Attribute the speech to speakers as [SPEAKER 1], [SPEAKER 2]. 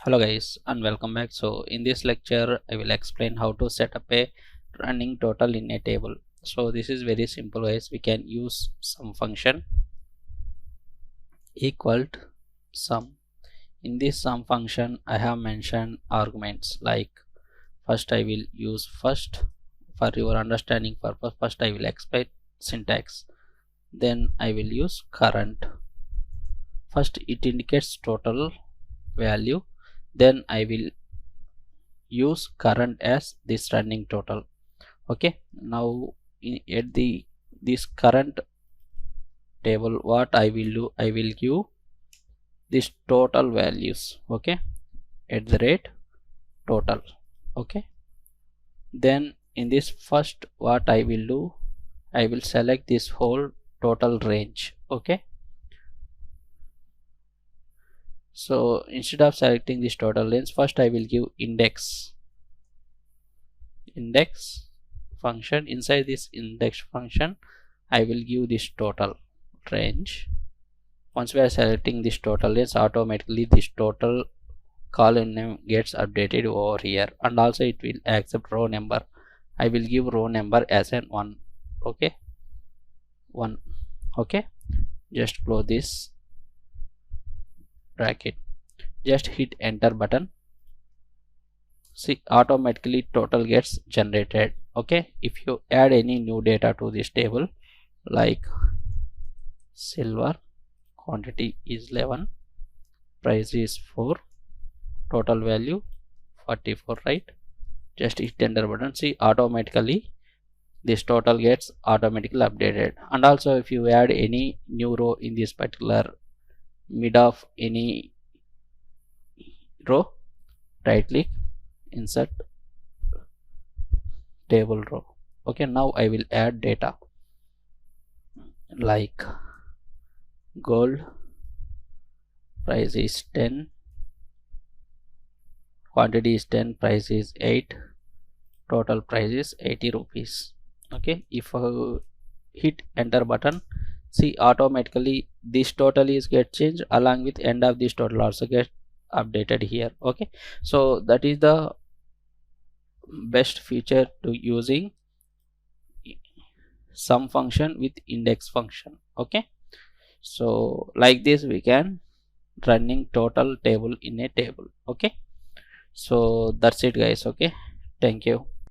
[SPEAKER 1] Hello guys and welcome back. So in this lecture I will explain how to set up a running total in a table. So this is very simple guys. We can use sum function equal to sum. In this sum function I have mentioned arguments like first I will use first for your understanding purpose. First I will explain syntax, then I will use current. First it indicates total value, then I will use current as this running total. Okay, now at this current table what I will do, I will give this total values. Okay, at the rate total. Okay, then in this first what I will do, I will select this whole total range. Okay, so instead of selecting this total range, first I will give index function. Inside this index function I will give this total range. Once we are selecting this total range, automatically this total column name gets updated over here, and also it will accept row number. I will give row number as an 1. Okay, 1. Okay, just close this bracket, just hit enter button. See, automatically total gets generated. Okay, if you add any new data to this table like silver, quantity is 11, price is 4, total value 44, right? Just hit enter button. See, automatically this total gets automatically updated. And also if you add any new row in this particular mid of any row, right click, insert table row. Okay, now I will add data like gold, price is 10, quantity is 10, price is 8, total price is 80 rupees. Okay, if I hit enter button, see, automatically this total is get changed, along with end of this total also get updated here. Okay, so that is the best feature to using sum function with index function. Okay, so like this we can running total table in a table. Okay, so that's it guys. Okay, thank you.